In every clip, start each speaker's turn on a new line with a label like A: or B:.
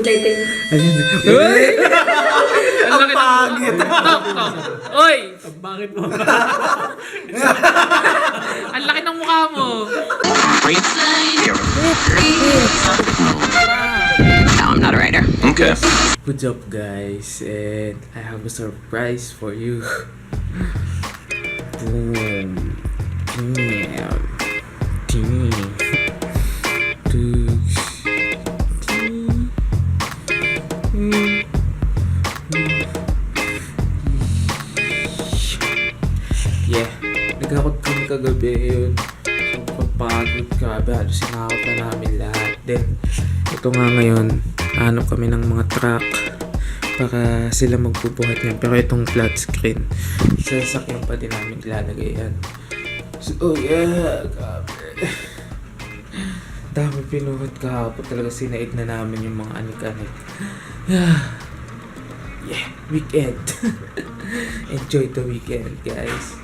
A: Butay-tay.
B: Ayun.
C: Uy!
B: Ang pangit.
C: Uy!
B: Ang pangit mo.
C: Ang laki ng mukha mo.
D: No, I'm not a writer. Okay.
C: Good job, guys. And I have a surprise for you. Boom. Damn. Damn. Yeah, nagkakot kami kagabi yun. Sobrang pagod, grabe, halos sinakot na namin lahat. Then, ito nga ngayon, hanap kami ng mga truck para sila magbubuhat niyan. Pero itong flat screen, sa sasakyan pa din namin ilalagay yan. So, yeah, grabe. Dami pinuhat kahapon, talaga sinaid na namin yung mga anik-anik. Yeah, weekend. Enjoy the weekend, guys.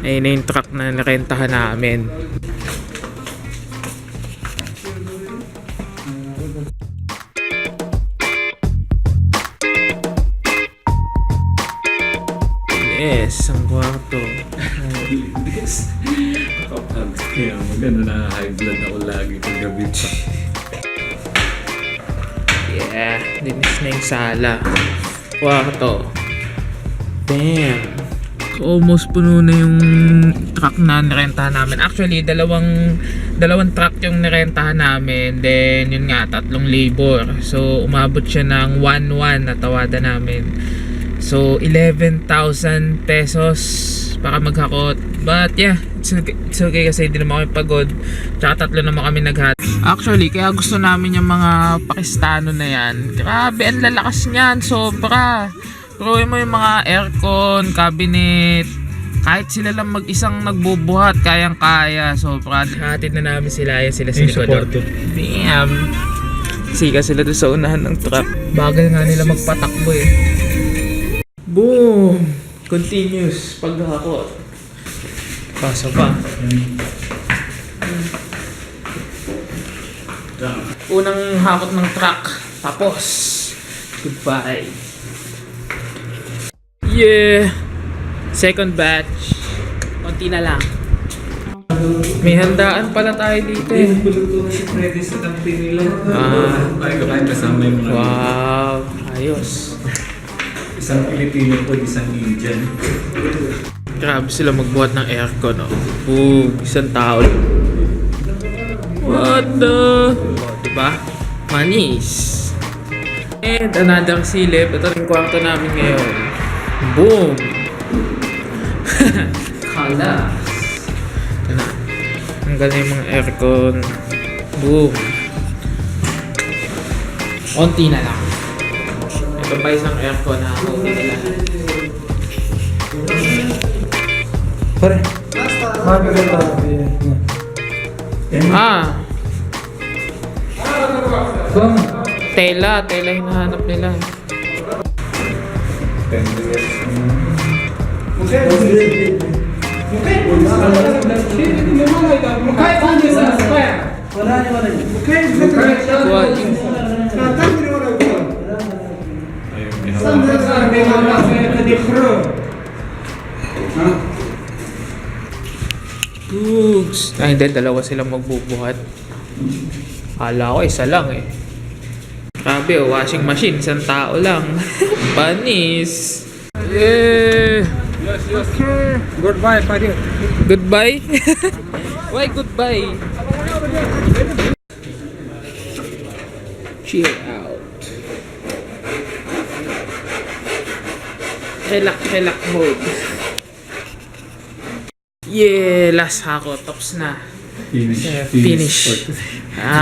C: Ayun na yung truck na narentahan namin. Yes, ang kwarto.
B: Kaya maganda na high blood ako lagi kagabi pa.
C: Yeah, dinis na yung sala. Kwarto. Damn. Almost puno na yung truck na nirentahan namin. Actually, dalawang truck yung nirentahan namin. Then, yun nga, 3 labor. So, umabot siya ng 1,100 na tawada namin. So, 11,000 pesos para maghakot. But, yeah, it's okay kasi hindi naman kami pagod. Tsaka 3 naman kami naghat. Actually, kaya gusto namin yung mga Pakistano na yan. Grabe, ang lalakas niyan. Sobra. Pero mo yung mga aircon, cabinet, kahit sila lang mag-isang nagbubuhat, kayang-kaya. Sobra. Hatid na namin sila. Yan sila sa likod. Damn. Sika sila doon sa unahan ng truck. Bagal nga nila magpatakbo eh. Boom! Continuous paghakot. Paso pa. Unang hakot ng truck. Tapos. Goodbye. Yeah! Second batch. Konti na lang. May handaan pala tayo dito eh.
B: Buluto na si Freddy sa tampi nila. Kahit kasama yung mga
C: Wow! Ayos.
B: isang Filipino po, isang Indian.
C: Grabe sila magbuhat ng aircon, oh. Boom! Isang tao. What the? Oh, diba? Manis. And another silip. Ito yung kwarto namin ngayon. Boom! Kalas. Ito na. Ang galing mga aircon. Boom! Konti na lang. Ito pa isang aircon na konti na lang.
B: Pare.
C: Tela hinahanap nila. Oops. Ay, hindi, dalawa silang magbubuhat. Kala ko isa lang eh. Grabe, oh, washing machine, isang tao lang. Panis. Yeah.
B: Yes. Goodbye, pare.
C: Goodbye? Why goodbye? Chill out. Relax mode. Yeah, last hako. Tops na. Finish.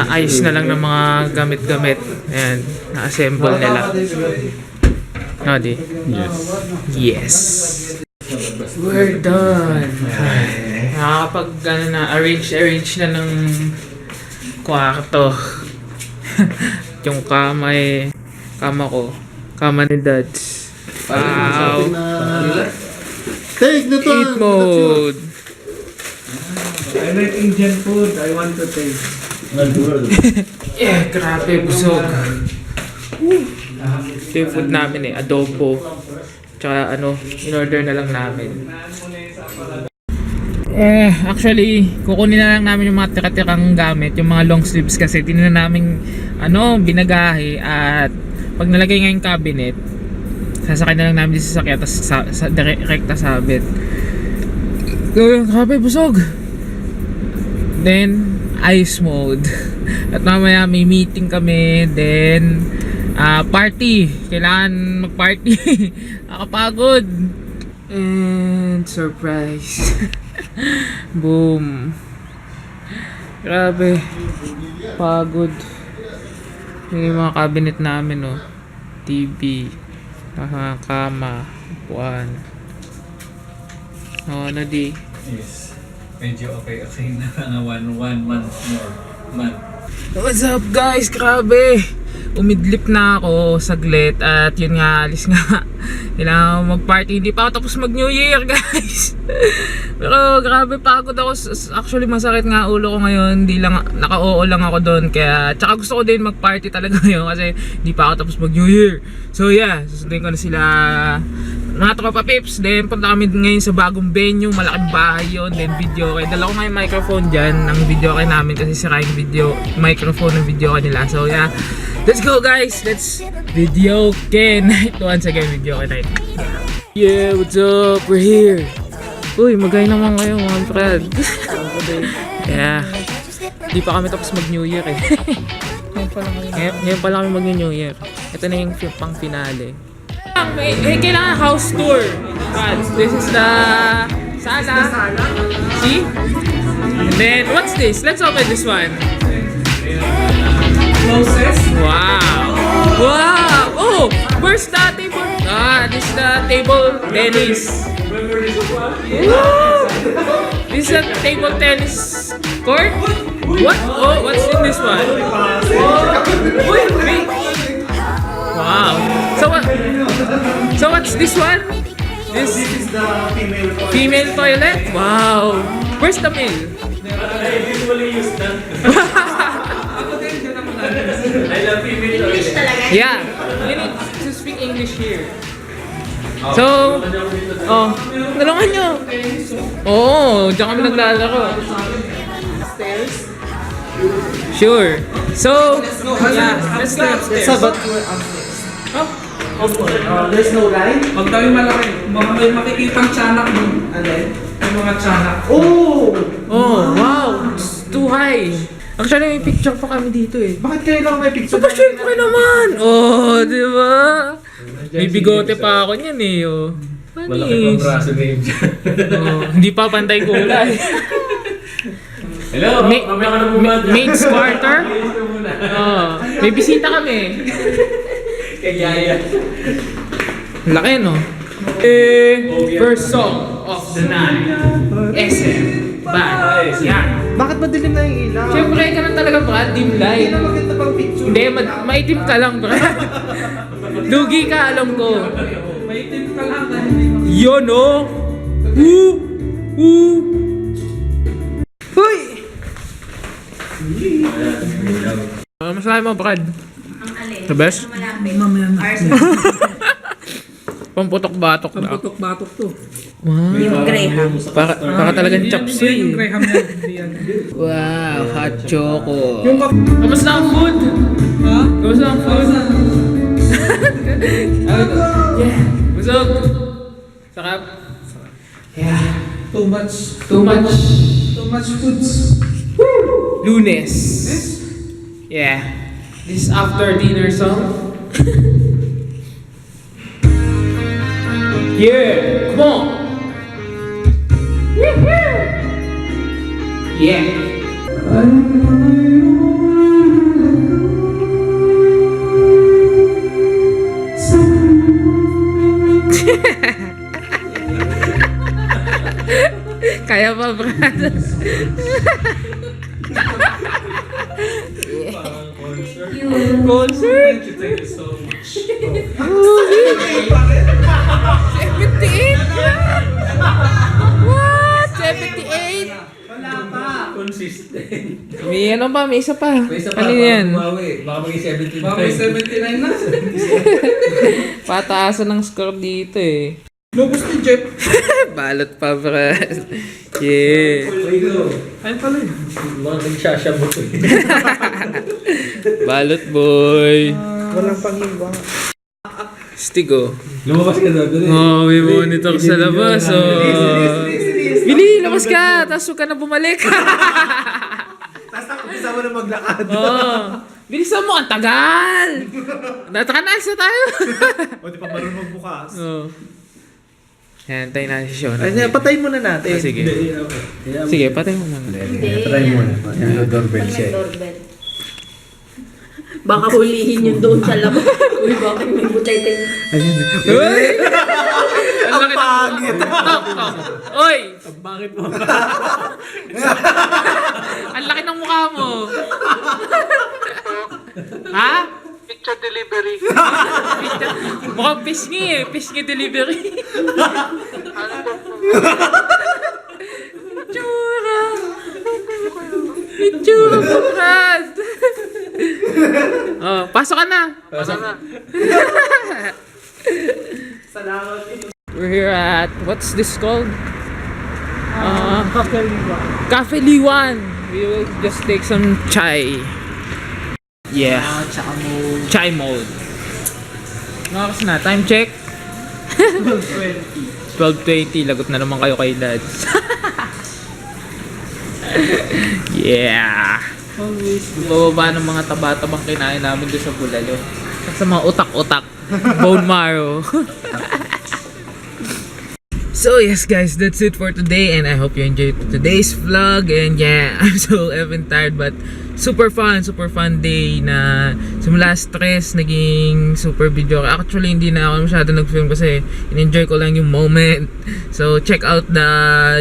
C: Ayos na lang ng mga gamit-gamit. Ayan, na-assemble nila. No, di? Yes. We're done. Nakakapag arrange na ng kwarto. Yung kama ko. Kama ni Dads. Wow.
E: Take the
C: Eat mode.
B: I like Indian food. I want to taste.
C: Yeah, grabe, busog. Ito yung food namin adobo. Tsaka in-order na lang namin. Actually, kukunin na lang namin yung mga tira-tirang gamit, yung mga long sleeves kasi tinignan namin binagahe at pag nalagay nga yung cabinet, sasakay na lang namin sa sasakyan tapos direkta sabit. So, grabe, busog. Then, ice mode. At mamaya may meeting kami, then party. Kailangan mag-party. Nakapagod. And surprise. Boom. Grabe. Pagod. Yung mga cabinet namin, TV, kama, upuan. Ano di?
B: Yes. Medyo okay na one month more.
C: What's up guys? Grabe! Umidlip na ako saglit at yun nga, alis nga. Kailangan mag-party. Hindi pa ako tapos mag-New Year guys. Pero grabe, pagod ako. Actually masakit nga ulo ko ngayon. Hindi lang, naka-oo lang ako doon. Kaya, tsaka gusto ko din mag-party talaga ngayon kasi hindi pa ako tapos mag-New Year. So yeah, susundin ko na sila mga tropa pips. Then punta kami ngayon sa bagong venue. Malaking bahay yun. Then video okay. Dala ko nga yung microphone dyan ng video okay namin kasi sira yung microphone ng video okay nila. So yeah, let's go guys. Let's video okay night. Once again, video okay night. Yeah, what's up? We're here. Uy, magay naman kayo mga friend. Yeah, di pa kami tapos mag New Year ngayon pa lang kami mag New Year. Ito na yung pang finale. Kailangan house tour. This is the sala. See? And then, what's this? Let's open this one.
B: Closest?
C: Wow! Wow! Oh! Where's the table? This is the table tennis. Wow! This is a table tennis court? What? Oh, what's in this one? Oh! Wait! Wow! So what's this one? This is the female toilet? Wow! Where's the male?
B: I usually use that. I love female toilet.
C: Yeah, you need to speak English here. So, tulungan nyo. Diyan kami naglalaro.
B: Stairs?
C: Sure. So, yeah, let's go upstairs.
E: There's no line?
B: Huwag tayo malaki. May makikitang tiyanak doon. May mga tiyanak.
C: Oh, wow. It's too high. Actually, may picture pa kami dito
E: Bakit kayo lang may picture?
C: Syempre naman. Di ba? May bigote pa ako niyan
B: Malaki pang braso na yun dyan.
C: Hindi pa pantay kulay.
B: Hello?
C: Maid's quarter? May bisita kami.
B: Kaya.
C: Laki, no? First song of the night. SM. Bad. Yan.
E: Bakit madilim na yung ilaw?
C: Siyempre, ka na talaga Brad, dim light.
E: Hindi na maganda pang picture.
C: Hindi, maitim ka lang Brad. Lugi ka, alam ko.
B: Maitim ka lang.
C: Yun, Hoy! Masalahin mo, Brad. The best? Pamputok-batok na.
B: Pamputok-batok to.
C: Wow.
D: Yung Graham.
C: Para talagang chapsuy.
B: Yung Graham na.
C: Wow, hot choco. Kamusta ang food?
B: Ha?
C: Kamusta ang food? Yeah. Busog. Sarap. Yeah.
B: Too much foods.
C: Lunes. Yeah. This after dinner song. Yeah. Come on. Yeah. Kaya pa, Brad? Concert?
B: Thank you so much.
C: 78 yan! What? 78?
E: Wala pa.
B: Consistent.
C: May ano pa, may isa pa.
B: May isa pa,
C: Ano yan?
B: Baka maging 79.
E: Baka may 79 na.
C: Pataasan ng score dito eh.
E: Lubos ni Jeff.
C: Balot pa, bro. Yeah.
E: Ayun pala yun.
B: Mga nagsasabot eh.
C: Balot boy.
E: Walang panghiwa.
C: Stigo.
B: Lumabas ka doon.
C: Oh, may monitor sa labas. Oh. Bili, labas ka. Tapos huwag ka na bumalik.
E: Tapos nakapisa mo na maglakad.
C: Oh. Bilisan mo, ang tagal. Natakanasa tayo.
E: O di pa marunong magbukas.
C: Oh. Yan, tayo na si Shona.
E: Ay, patayin muna natin.
C: Ah, sige. Sige, patay mo muna.
B: Try mo na. Ano doorbell siya.
A: Doorbell. Baka hulihin yun doon sa labas. Uy, bakit may butay-tay?
C: Uy! Ang pangit! Uy!
B: Bakit mo?
C: Ang laki ng mukha mo! Ha?
E: Picture delivery.
C: Mukhang pisngi eh. Pisngi delivery. Tsura! Tsura mo, Brad! Oh, pasok ka na!
B: Pasok na.
E: Salamat.
C: We're here at, what's this called?
E: Kakaliwa.
C: Cafe Liwan. We will just take some chai. Yeah.
E: Tsaka mo.
C: Chai mode. Ano oras na? Time check?
E: 12:20.
C: 12:20. Lagot na naman kayo kay Dads. Yeah.
E: Always.
C: Bababa ng mga taba-tabang kinain namin doon sa Bulalo. Sa mga utak-utak. Bone marrow. So yes guys, that's it for today and I hope you enjoyed today's vlog and yeah, I'm so even tired but super fun day na simula stress, naging super video. Actually hindi na ako masyado nag-film kasi in-enjoy ko lang yung moment. So check out the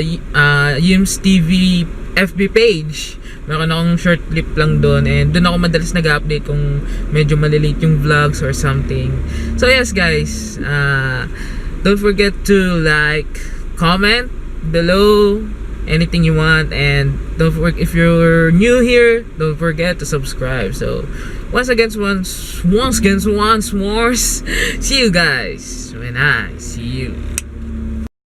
C: YIMZ TV FB page. Meron akong short clip lang doon and doon ako madalas nag-update kung medyo malilate yung vlogs or something. So yes guys, don't forget to like, comment below anything you want, and don't forget, if you're new here, don't forget to subscribe. So once more, see you guys when I see you.